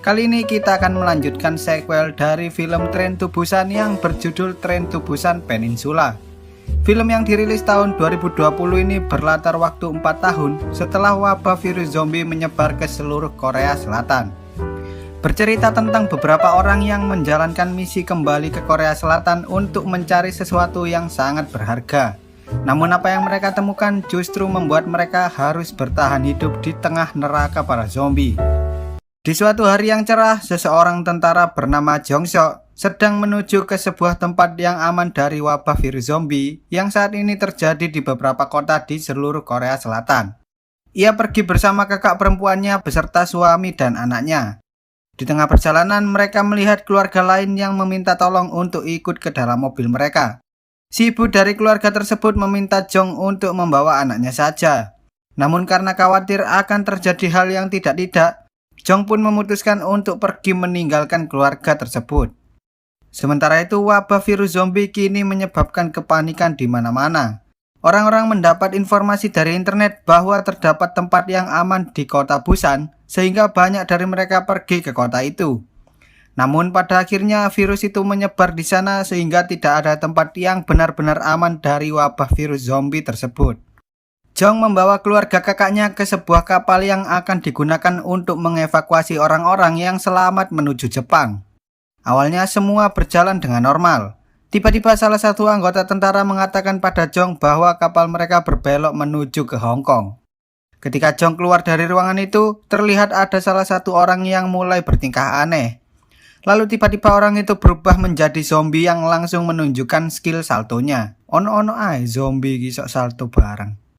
Kali ini kita akan melanjutkan sequel dari film Train to Busan yang berjudul Train to Busan Peninsula. Film yang dirilis tahun 2020 ini berlatar waktu 4 tahun setelah wabah virus zombie menyebar ke seluruh Korea Selatan. Bercerita tentang beberapa orang yang menjalankan misi kembali ke Korea Selatan untuk mencari sesuatu yang sangat berharga. Namun apa yang mereka temukan justru membuat mereka harus bertahan hidup di tengah neraka para zombie. Di suatu hari yang cerah, seseorang tentara bernama Jong Seok sedang menuju ke sebuah tempat yang aman dari wabah virus zombie yang saat ini terjadi di beberapa kota di seluruh Korea Selatan. Ia pergi bersama kakak perempuannya beserta suami dan anaknya. Di tengah perjalanan, mereka melihat keluarga lain yang meminta tolong untuk ikut ke dalam mobil mereka. Si ibu dari keluarga tersebut meminta Jong untuk membawa anaknya saja. Namun karena khawatir akan terjadi hal yang tidak-tidak, Jong pun memutuskan untuk pergi meninggalkan keluarga tersebut. Sementara itu, wabah virus zombie kini menyebabkan kepanikan di mana-mana. Orang-orang mendapat informasi dari internet bahwa terdapat tempat yang aman di kota Busan, sehingga banyak dari mereka pergi ke kota itu. Namun pada akhirnya virus itu menyebar di sana sehingga tidak ada tempat yang benar-benar aman dari wabah virus zombie tersebut. Jong membawa keluarga kakaknya ke sebuah kapal yang akan digunakan untuk mengevakuasi orang-orang yang selamat menuju Jepang. Awalnya semua berjalan dengan normal. Tiba-tiba salah satu anggota tentara mengatakan pada Jong bahwa kapal mereka berbelok menuju ke Hong Kong. Ketika Jong keluar dari ruangan itu, terlihat ada salah satu orang yang mulai bertingkah aneh. Lalu tiba-tiba orang itu berubah menjadi zombie yang langsung menunjukkan skill saltonya. Ono-ono ae zombie kisok salto bareng.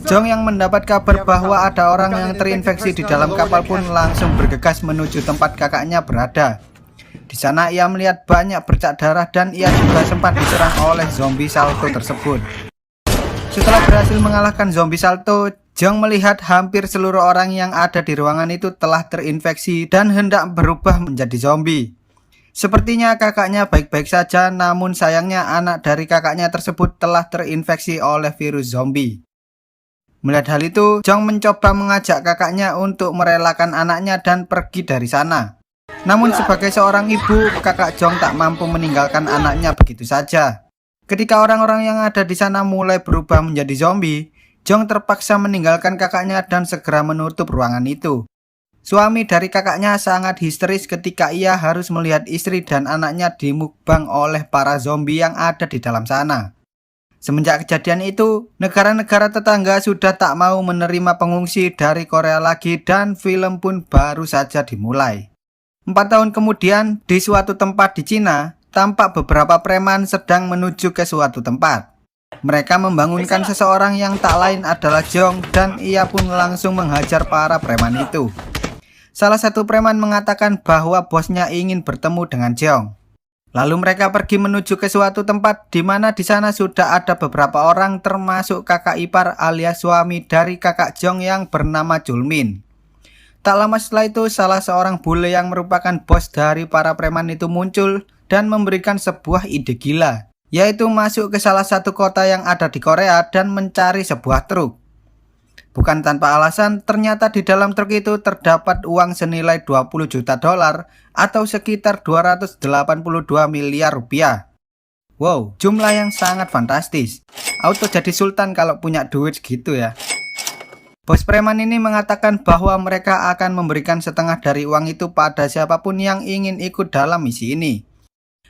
Jong yang mendapat kabar bahwa ada orang yang terinfeksi di dalam kapal pun langsung bergegas menuju tempat kakaknya berada. Di sana ia melihat banyak bercak darah dan ia juga sempat diserang oleh zombie salto tersebut. Setelah berhasil mengalahkan zombie salto, Jong melihat hampir seluruh orang yang ada di ruangan itu telah terinfeksi dan hendak berubah menjadi zombie. Sepertinya kakaknya baik-baik saja, namun sayangnya anak dari kakaknya tersebut telah terinfeksi oleh virus zombie. Melihat hal itu, Jong mencoba mengajak kakaknya untuk merelakan anaknya dan pergi dari sana. Namun sebagai seorang ibu, kakak Jong tak mampu meninggalkan anaknya begitu saja. Ketika orang-orang yang ada di sana mulai berubah menjadi zombie, Jong terpaksa meninggalkan kakaknya dan segera menutup ruangan itu. Suami dari kakaknya sangat histeris ketika ia harus melihat istri dan anaknya dimukbang oleh para zombie yang ada di dalam sana. Semenjak kejadian itu, negara-negara tetangga sudah tak mau menerima pengungsi dari Korea lagi dan film pun baru saja dimulai. 4 tahun kemudian, di suatu tempat di Cina, tampak beberapa preman sedang menuju ke suatu tempat. Mereka membangunkan seseorang yang tak lain adalah Jong dan ia pun langsung menghajar para preman itu. Salah satu preman mengatakan bahwa bosnya ingin bertemu dengan Jong. Lalu mereka pergi menuju ke suatu tempat di mana di sana sudah ada beberapa orang termasuk kakak ipar alias suami dari kakak Jong yang bernama Julmin. Tak lama setelah itu salah seorang bule yang merupakan bos dari para preman itu muncul dan memberikan sebuah ide gila, yaitu masuk ke salah satu kota yang ada di Korea dan mencari sebuah truk. Bukan tanpa alasan, ternyata di dalam truk itu terdapat uang senilai 20 juta dolar atau sekitar 282 miliar rupiah. Wow, jumlah yang sangat fantastis. Auto jadi sultan kalau punya duit segitu ya. Bos preman ini mengatakan bahwa mereka akan memberikan setengah dari uang itu pada siapapun yang ingin ikut dalam misi ini.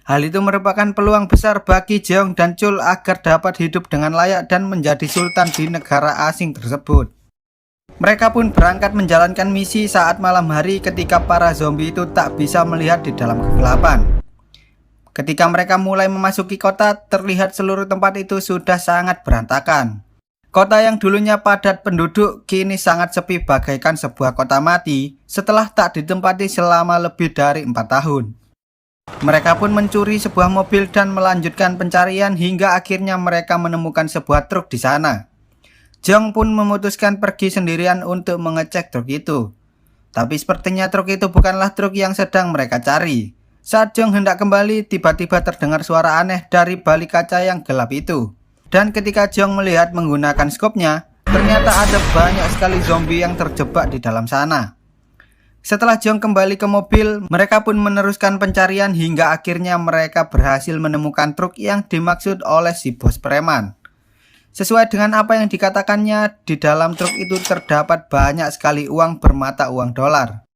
Hal itu merupakan peluang besar bagi Jeong dan Chul agar dapat hidup dengan layak dan menjadi sultan di negara asing tersebut. Mereka pun berangkat menjalankan misi saat malam hari ketika para zombie itu tak bisa melihat di dalam kegelapan. Ketika mereka mulai memasuki kota, terlihat seluruh tempat itu sudah sangat berantakan. Kota yang dulunya padat penduduk kini sangat sepi bagaikan sebuah kota mati setelah tak ditempati selama lebih dari 4 tahun. Mereka pun mencuri sebuah mobil dan melanjutkan pencarian hingga akhirnya mereka menemukan sebuah truk di sana. Jong pun memutuskan pergi sendirian untuk mengecek truk itu. Tapi sepertinya truk itu bukanlah truk yang sedang mereka cari. Saat Jong hendak kembali, tiba-tiba terdengar suara aneh dari balik kaca yang gelap itu. Dan ketika Jong melihat menggunakan skopnya, ternyata ada banyak sekali zombie yang terjebak di dalam sana. Setelah Jong kembali ke mobil, mereka pun meneruskan pencarian hingga akhirnya mereka berhasil menemukan truk yang dimaksud oleh si bos preman. Sesuai dengan apa yang dikatakannya, di dalam truk itu terdapat banyak sekali uang bermata uang dolar.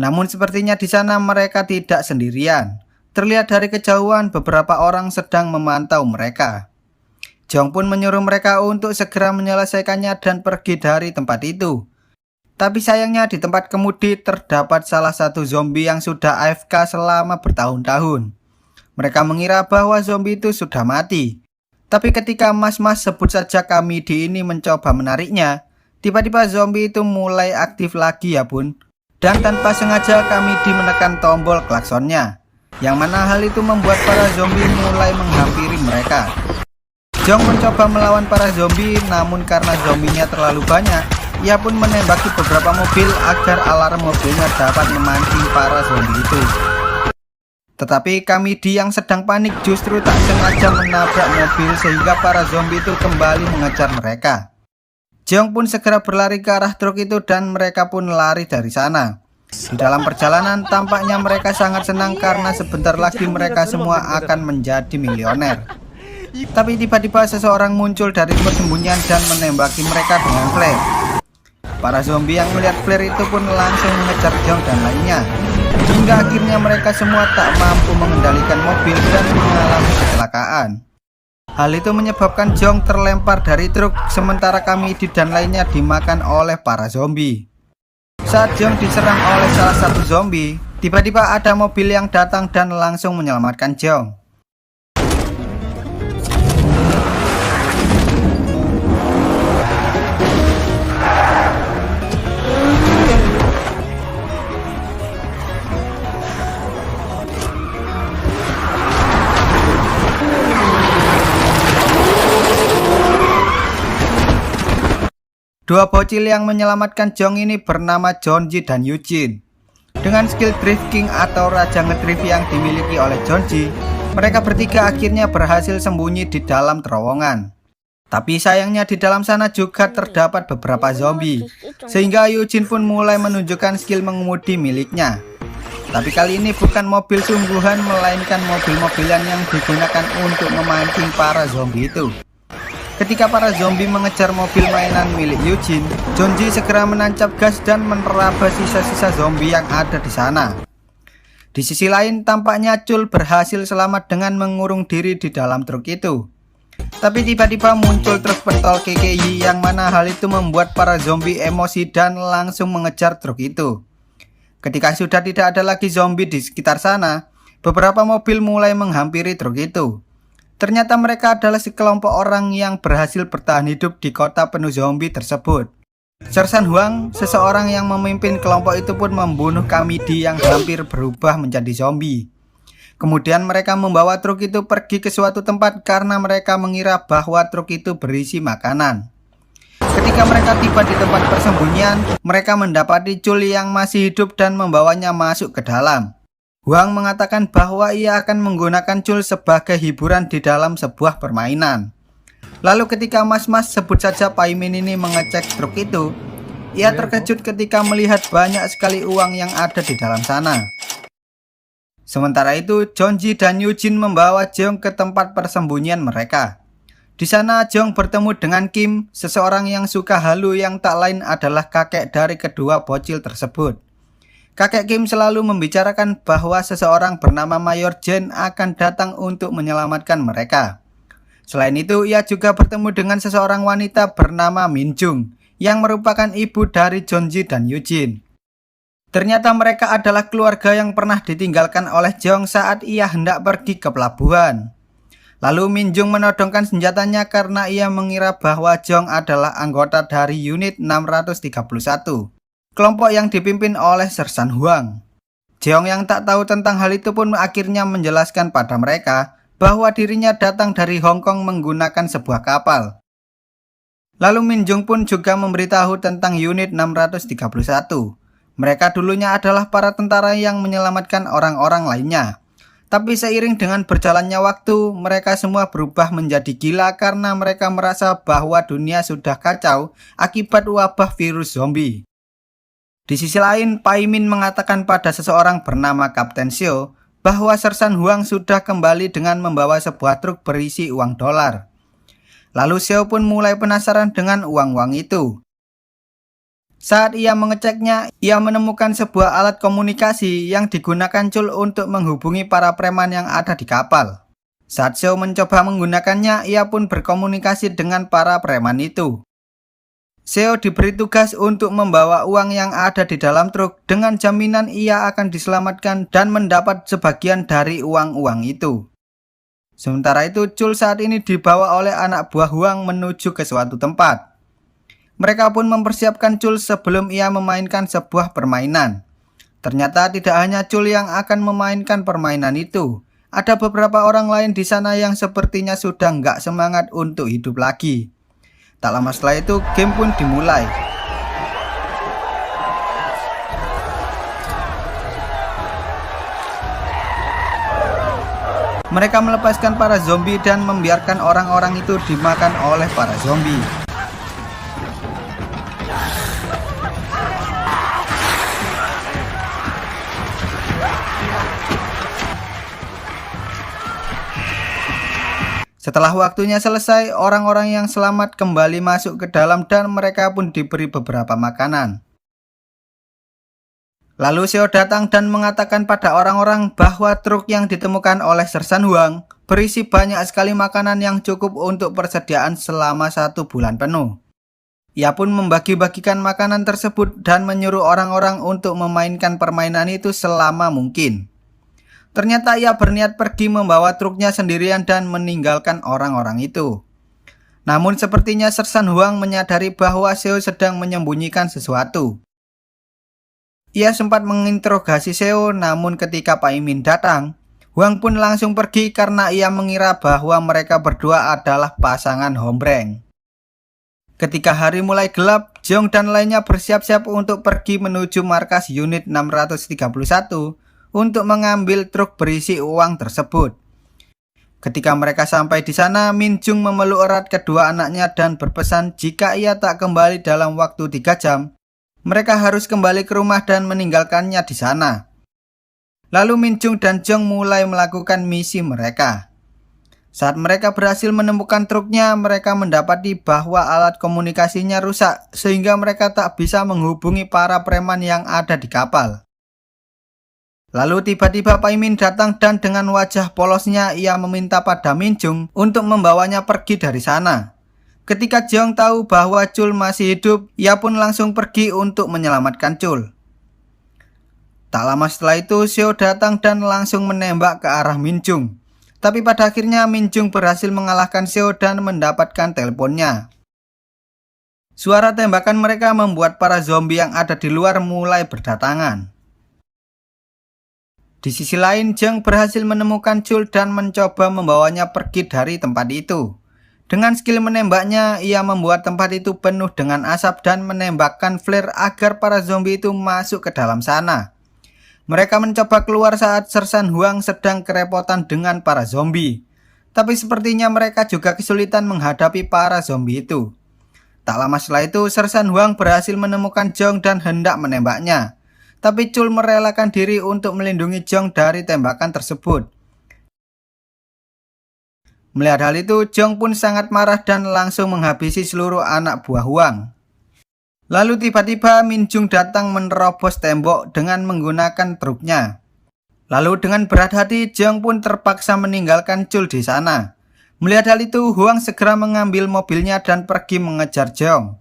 Namun sepertinya di sana mereka tidak sendirian. Terlihat dari kejauhan beberapa orang sedang memantau mereka. Jong pun menyuruh mereka untuk segera menyelesaikannya dan pergi dari tempat itu. Tapi sayangnya di tempat kemudi terdapat salah satu zombie yang sudah AFK selama bertahun-tahun. Mereka mengira bahwa zombie itu sudah mati. Tapi ketika mas-mas sebut saja kami di ini mencoba menariknya, tiba-tiba zombie itu mulai aktif lagi ya bun. Dan tanpa sengaja kami menekan tombol klaksonnya, yang mana hal itu membuat para zombie mulai menghampiri mereka. Jong mencoba melawan para zombie, namun karena zombinya terlalu banyak, ia pun menembaki beberapa mobil agar alarm mobilnya dapat memancing para zombie itu. Tetapi kami yang sedang panik justru tak sengaja menabrak mobil sehingga para zombie itu kembali mengejar mereka. Jong pun segera berlari ke arah truk itu dan mereka pun lari dari sana. Di dalam perjalanan tampaknya mereka sangat senang karena sebentar lagi mereka semua akan menjadi milioner. Tapi tiba-tiba seseorang muncul dari persembunyian dan menembaki mereka dengan flare. Para zombie yang melihat flare itu pun langsung mengejar Jong dan lainnya. Hingga akhirnya mereka semua tak mampu mengendalikan mobil dan mengalami kecelakaan. Hal itu menyebabkan Jong terlempar dari truk sementara kami dan lainnya dimakan oleh para zombie. Saat Jong diserang oleh salah satu zombie, tiba-tiba ada mobil yang datang dan langsung menyelamatkan Jong. Dua bocil yang menyelamatkan Jong ini bernama Jeonji dan Eugene. Dengan skill drifting atau raja ngedrift yang dimiliki oleh Jeonji, mereka bertiga akhirnya berhasil sembunyi di dalam terowongan. Tapi sayangnya di dalam sana juga terdapat beberapa zombie, sehingga Eugene pun mulai menunjukkan skill mengemudi miliknya. Tapi kali ini bukan mobil sungguhan, melainkan mobil-mobilan yang digunakan untuk memancing para zombie itu. Ketika para zombie mengejar mobil mainan milik Eugene, Jeonji segera menancap gas dan menerabas sisa-sisa zombie yang ada di sana. Di sisi lain, tampaknya Chul berhasil selamat dengan mengurung diri di dalam truk itu. Tapi tiba-tiba muncul truk pentol KKI yang mana hal itu membuat para zombie emosi dan langsung mengejar truk itu. Ketika sudah tidak ada lagi zombie di sekitar sana, beberapa mobil mulai menghampiri truk itu. Ternyata mereka adalah sekelompok orang yang berhasil bertahan hidup di kota penuh zombie tersebut. Sersan Huang, seseorang yang memimpin kelompok itu pun membunuh Kamidi yang hampir berubah menjadi zombie. Kemudian mereka membawa truk itu pergi ke suatu tempat karena mereka mengira bahwa truk itu berisi makanan. Ketika mereka tiba di tempat persembunyian, mereka mendapati Chul yang masih hidup dan membawanya masuk ke dalam. Huang mengatakan bahwa ia akan menggunakan Chul sebagai hiburan di dalam sebuah permainan. Lalu ketika mas-mas sebut saja Paimin ini mengecek truk itu, ia terkejut ketika melihat banyak sekali uang yang ada di dalam sana. Sementara itu, Jeonji dan Eugene membawa Jong ke tempat persembunyian mereka. Di sana Jong bertemu dengan Kim, seseorang yang suka halu yang tak lain adalah kakek dari kedua bocil tersebut. Kakek Kim selalu membicarakan bahwa seseorang bernama Mayor Jen akan datang untuk menyelamatkan mereka. Selain itu, ia juga bertemu dengan seseorang wanita bernama Min Jung, yang merupakan ibu dari Jeonji dan Eugene. Ternyata mereka adalah keluarga yang pernah ditinggalkan oleh Jong saat ia hendak pergi ke pelabuhan. Lalu Min Jung menodongkan senjatanya karena ia mengira bahwa Jong adalah anggota dari unit 631. Kelompok yang dipimpin oleh Sersan Huang. Jeong yang tak tahu tentang hal itu pun akhirnya menjelaskan pada mereka bahwa dirinya datang dari Hong Kong menggunakan sebuah kapal. Lalu Min Jung pun juga memberitahu tentang unit 631. Mereka dulunya adalah para tentara yang menyelamatkan orang-orang lainnya. Tapi seiring dengan berjalannya waktu, mereka semua berubah menjadi gila karena mereka merasa bahwa dunia sudah kacau akibat wabah virus zombie. Di sisi lain, Paimin mengatakan pada seseorang bernama Kapten Seo bahwa Sersan Huang sudah kembali dengan membawa sebuah truk berisi uang dolar. Lalu Seo pun mulai penasaran dengan uang-uang itu. Saat ia mengeceknya, ia menemukan sebuah alat komunikasi yang digunakan Chul untuk menghubungi para preman yang ada di kapal. Saat Seo mencoba menggunakannya, ia pun berkomunikasi dengan para preman itu. Seo diberi tugas untuk membawa uang yang ada di dalam truk dengan jaminan ia akan diselamatkan dan mendapat sebagian dari uang-uang itu. Sementara itu, Chul saat ini dibawa oleh anak buah Huang menuju ke suatu tempat. Mereka pun mempersiapkan Chul sebelum ia memainkan sebuah permainan. Ternyata tidak hanya Chul yang akan memainkan permainan itu. Ada beberapa orang lain di sana yang sepertinya sudah nggak semangat untuk hidup lagi. Tak lama setelah itu, game pun dimulai. Mereka melepaskan para zombie dan membiarkan orang-orang itu dimakan oleh para zombie. Setelah waktunya selesai, orang-orang yang selamat kembali masuk ke dalam dan mereka pun diberi beberapa makanan. Lalu Seo datang dan mengatakan pada orang-orang bahwa truk yang ditemukan oleh Sersan Huang berisi banyak sekali makanan yang cukup untuk persediaan selama 1 bulan penuh. Ia pun membagi-bagikan makanan tersebut dan menyuruh orang-orang untuk memainkan permainan itu selama mungkin. Ternyata ia berniat pergi membawa truknya sendirian dan meninggalkan orang-orang itu. Namun sepertinya Sersan Huang menyadari bahwa Seo sedang menyembunyikan sesuatu. Ia sempat menginterogasi Seo, namun ketika Paimin datang, Huang pun langsung pergi karena ia mengira bahwa mereka berdua adalah pasangan hombreng. Ketika hari mulai gelap, Jeong dan lainnya bersiap-siap untuk pergi menuju markas unit 631 untuk mengambil truk berisi uang tersebut. Ketika mereka sampai di sana, Min Jung memeluk erat kedua anaknya dan berpesan jika ia tak kembali dalam waktu 3 jam, mereka harus kembali ke rumah dan meninggalkannya di sana. Lalu Min Jung dan Jeong mulai melakukan misi mereka. Saat mereka berhasil menemukan truknya, mereka mendapati bahwa alat komunikasinya rusak sehingga mereka tak bisa menghubungi para preman yang ada di kapal. Lalu tiba-tiba Paimin datang dan dengan wajah polosnya ia meminta pada Min Jung untuk membawanya pergi dari sana. Ketika Jeong tahu bahwa Chul masih hidup, ia pun langsung pergi untuk menyelamatkan Chul. Tak lama setelah itu, Seo datang dan langsung menembak ke arah Min Jung. Tapi pada akhirnya Min Jung berhasil mengalahkan Seo dan mendapatkan teleponnya. Suara tembakan mereka membuat para zombie yang ada di luar mulai berdatangan. Di sisi lain, Jeong berhasil menemukan Chul dan mencoba membawanya pergi dari tempat itu. Dengan skill menembaknya, ia membuat tempat itu penuh dengan asap dan menembakkan flare agar para zombie itu masuk ke dalam sana. Mereka mencoba keluar saat Sersan Huang sedang kerepotan dengan para zombie. Tapi sepertinya mereka juga kesulitan menghadapi para zombie itu. Tak lama setelah itu, Sersan Huang berhasil menemukan Jeong dan hendak menembaknya. Tapi Chul merelakan diri untuk melindungi Jeong dari tembakan tersebut. Melihat hal itu, Jeong pun sangat marah dan langsung menghabisi seluruh anak buah Huang. Lalu tiba-tiba Min Jung datang menerobos tembok dengan menggunakan truknya. Lalu dengan berat hati, Jeong pun terpaksa meninggalkan Chul di sana. Melihat hal itu, Huang segera mengambil mobilnya dan pergi mengejar Jeong.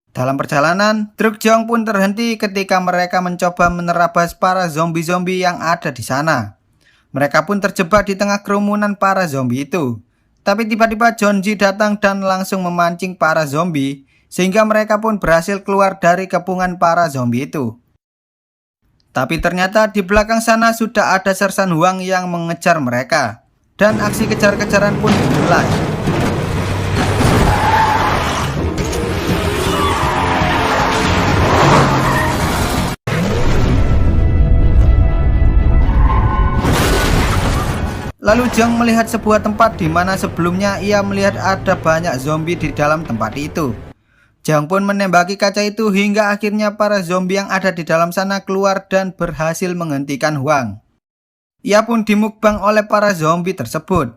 Dalam perjalanan, truk Jeong pun terhenti ketika mereka mencoba menerabas para zombie-zombie yang ada di sana. Mereka pun terjebak di tengah kerumunan para zombie itu. Tapi tiba-tiba Jeonji datang dan langsung memancing para zombie, sehingga mereka pun berhasil keluar dari kepungan para zombie itu. Tapi ternyata di belakang sana sudah ada Sersan Huang yang mengejar mereka, dan aksi kejar-kejaran pun dimulai. Lalu Jeong melihat sebuah tempat di mana sebelumnya ia melihat ada banyak zombie di dalam tempat itu. Jeong pun menembaki kaca itu hingga akhirnya para zombie yang ada di dalam sana keluar dan berhasil menghentikan Hwang. Ia pun dimukbang oleh para zombie tersebut.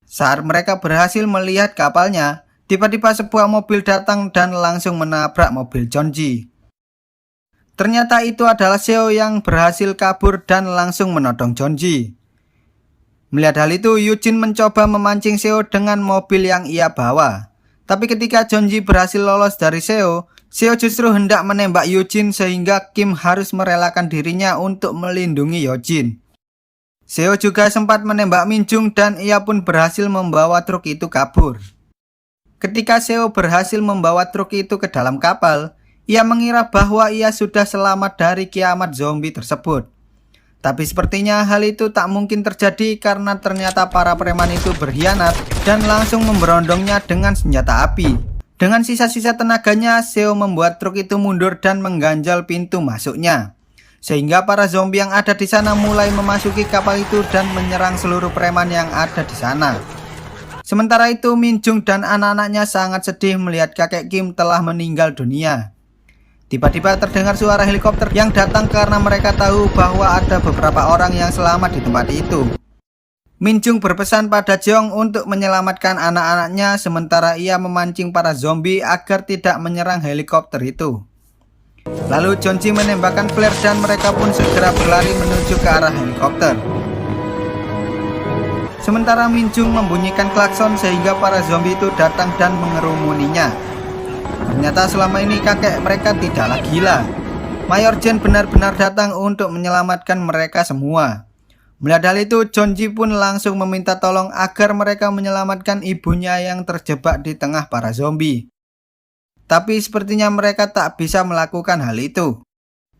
Saat mereka berhasil melihat kapalnya, tiba-tiba sebuah mobil datang dan langsung menabrak mobil Jeonji. Ternyata itu adalah Seo yang berhasil kabur dan langsung menodong Jeonji. Melihat hal itu, Yujin mencoba memancing Seo dengan mobil yang ia bawa. Tapi ketika Jeonji berhasil lolos dari Seo justru hendak menembak Yujin sehingga Kim harus merelakan dirinya untuk melindungi Yojin. Seo juga sempat menembak Minjung dan ia pun berhasil membawa truk itu kabur. Ketika Seo berhasil membawa truk itu ke dalam kapal, ia mengira bahwa ia sudah selamat dari kiamat zombie tersebut. Tapi sepertinya hal itu tak mungkin terjadi karena ternyata para preman itu berkhianat dan langsung memberondongnya dengan senjata api. Dengan sisa-sisa tenaganya, Seo membuat truk itu mundur dan mengganjal pintu masuknya. Sehingga para zombie yang ada di sana mulai memasuki kapal itu dan menyerang seluruh preman yang ada di sana. Sementara itu, Minjung dan anak-anaknya sangat sedih melihat kakek Kim telah meninggal dunia. Tiba-tiba terdengar suara helikopter yang datang karena mereka tahu bahwa ada beberapa orang yang selamat di tempat itu. Minjung berpesan pada Jeong untuk menyelamatkan anak-anaknya sementara ia memancing para zombie agar tidak menyerang helikopter itu. Lalu Jeonji menembakkan flare dan mereka pun segera berlari menuju ke arah helikopter. Sementara Minjung membunyikan klakson sehingga para zombie itu datang dan mengerumuninya. Ternyata selama ini kakek mereka tidaklah gila. Mayor Jen benar-benar datang untuk menyelamatkan mereka semua. Melihat hal itu, Jeonji pun langsung meminta tolong agar mereka menyelamatkan ibunya yang terjebak di tengah para zombie. Tapi sepertinya mereka tak bisa melakukan hal itu.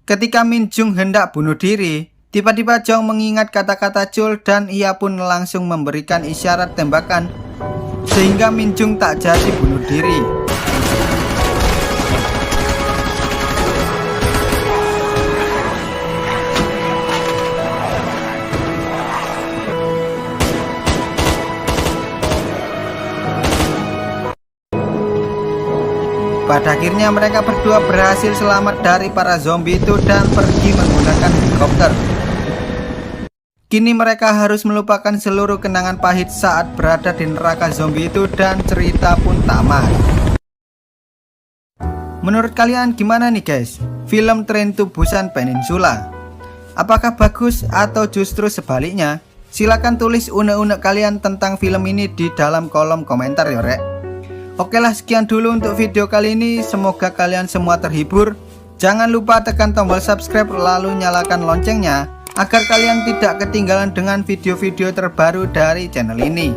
Ketika Minjung hendak bunuh diri, tiba-tiba Jeong mengingat kata-kata Chul dan ia pun langsung memberikan isyarat tembakan sehingga Minjung tak jadi bunuh diri. Pada akhirnya mereka berdua berhasil selamat dari para zombie itu dan pergi menggunakan helikopter. Kini mereka harus melupakan seluruh kenangan pahit saat berada di neraka zombie itu dan cerita pun tamat. Menurut kalian gimana nih guys, film Train to Busan Peninsula? Apakah bagus atau justru sebaliknya? Silahkan tulis unek-unek kalian tentang film ini di dalam kolom komentar ya rek. Oke lah, sekian dulu untuk video kali ini. Semoga kalian semua terhibur. Jangan lupa tekan tombol subscribe lalu nyalakan loncengnya agar kalian tidak ketinggalan dengan video-video terbaru dari channel ini.